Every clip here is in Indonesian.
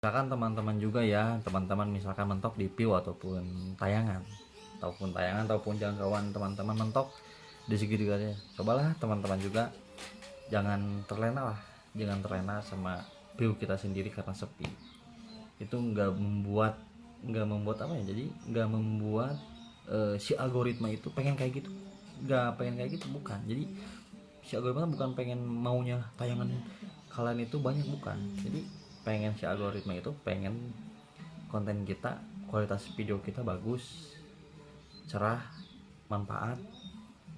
Misalkan teman-teman juga ya, teman-teman misalkan mentok di view ataupun tayangan ataupun jangkauan teman-teman mentok di segitiganya. Cobalah teman-teman juga jangan terlena lah, jangan terlena sama view kita sendiri karena sepi. Itu nggak membuat apa ya, jadi nggak membuat si algoritma itu pengen kayak gitu, nggak pengen kayak gitu, bukan. Jadi si algoritma bukan pengen maunya tayangan kalian itu banyak, bukan. Jadi pengen si algoritma itu pengen konten kita, kualitas video kita bagus, cerah, manfaat,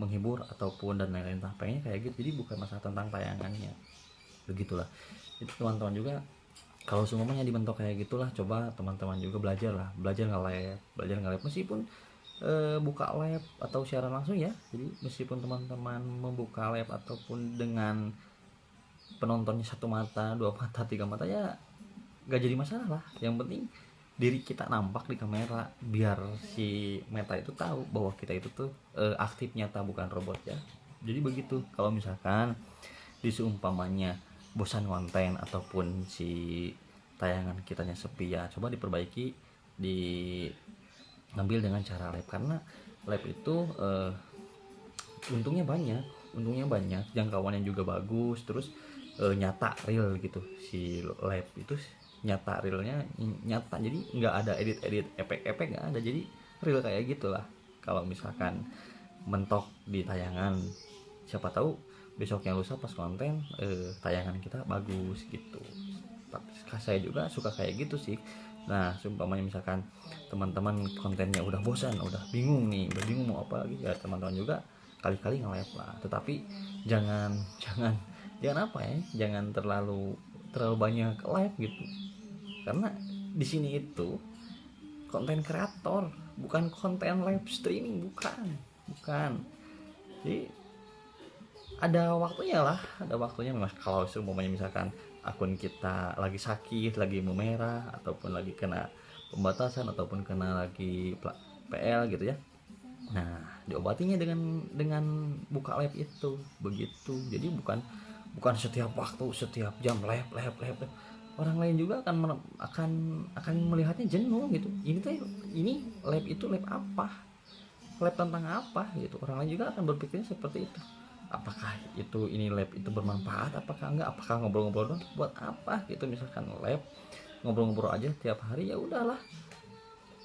menghibur ataupun dan lain-lain. Pengennya kayak gitu. Jadi bukan masalah tentang tayangannya, begitulah. Itu teman-teman juga kalau semuanya dibentuk kayak gitulah, coba teman-teman juga belajar lah, belajar nge-live meskipun buka live atau siaran langsung ya. Jadi meskipun teman-teman membuka live ataupun dengan penontonnya satu mata, dua mata, tiga mata, ya gak jadi masalah lah. Yang penting diri kita nampak di kamera, biar si Meta itu tahu bahwa kita itu tuh aktif, nyata, bukan robot ya. Jadi begitu. Kalau misalkan diseumpamanya bosan konten ataupun si tayangan kitanya sepi, ya coba diperbaiki, diambil dengan cara live. Karena live itu untungnya banyak, jangkauannya juga bagus, terus nyata, real gitu. Si live itu nyata, realnya nyata, jadi nggak ada edit efek nggak ada, jadi real kayak gitulah. Kalau misalkan mentok di tayangan, siapa tahu besoknya lusa pas konten tayangan kita bagus gitu. Tapi saya juga suka kayak gitu sih. Nah, seumpamanya misalkan teman-teman kontennya udah bosan, udah bingung mau apa lagi, ya teman-teman juga kali-kali nge-live lah. Tetapi jangan jangan jangan apa ya, jangan terlalu banyak live gitu. Karena di sini itu konten kreator, bukan konten live streaming, bukan. Jadi ada waktunya memang. Kalau semuanya misalkan akun kita lagi sakit, lagi memerah, ataupun lagi kena pembatasan, ataupun kena lagi PL gitu ya, nah diobatinya dengan buka live itu, begitu. Jadi bukan setiap waktu, setiap jam live. Orang lain juga akan melihatnya jenuh gitu. Ini live itu live apa, live tentang apa gitu. Orang lain juga akan berpikirnya seperti itu. Apakah ini live itu bermanfaat, apakah enggak, apakah ngobrol-ngobrol doang, buat apa gitu. Misalkan live ngobrol-ngobrol aja tiap hari, ya udahlah,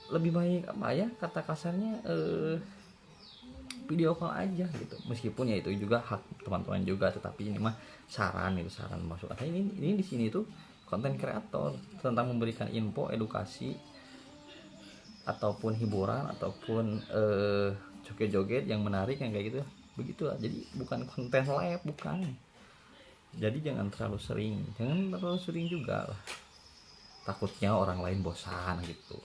lebih baik apa ya, kata kasarnya video call aja gitu. Meskipun ya itu juga hak teman-teman juga, tetapi ini mah saran masuk kata. Ini di sini tuh konten kreator tentang memberikan info, edukasi, ataupun hiburan, ataupun joget-joget yang menarik, yang kayak gitu, begitulah. Jadi bukan konten live, bukan. Jadi jangan terlalu sering juga lah, takutnya orang lain bosan gitu.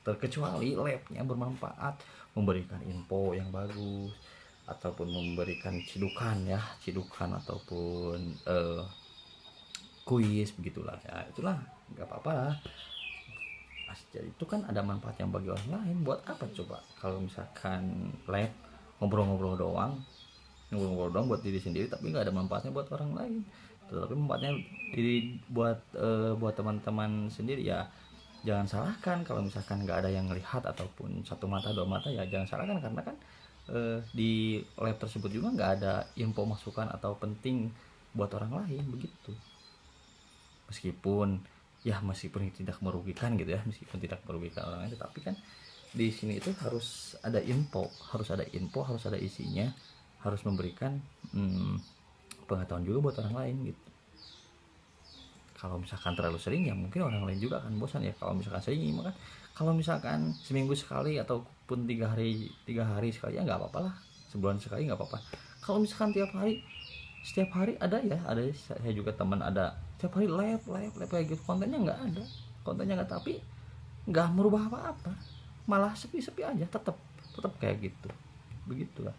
Terkecuali live-nya bermanfaat, memberikan info yang bagus, ataupun memberikan cidukan ataupun kuis, begitulah ya. Itulah nggak apa-apa lah. Jadi itu kan ada manfaat yang bagi orang lain. Buat apa coba kalau misalkan live ngobrol-ngobrol doang buat diri sendiri, tapi nggak ada manfaatnya buat orang lain. Tetapi manfaatnya buat teman-teman sendiri, ya jangan salahkan. Kalau misalkan nggak ada yang lihat ataupun satu mata, dua mata, ya jangan salahkan. Karena kan di live tersebut juga nggak ada info, masukan, atau penting buat orang lain, begitu. Meskipun tidak merugikan gitu ya, meskipun tidak merugikan orang lain, tetapi kan di sini itu harus ada info, harus ada isinya, harus memberikan pengetahuan juga buat orang lain gitu. Kalau misalkan terlalu sering, ya mungkin orang lain juga akan bosan ya. Kalau misalkan sering, maka kalau misalkan seminggu sekali ataupun 3 hari sekali, ya nggak apa-apa lah. Sebulan sekali nggak apa-apa. Kalau misalkan setiap hari ada saya juga teman ada setiap hari live kayak gitu, kontennya nggak, tapi nggak merubah apa-apa, malah sepi-sepi aja, tetap kayak gitu, begitulah.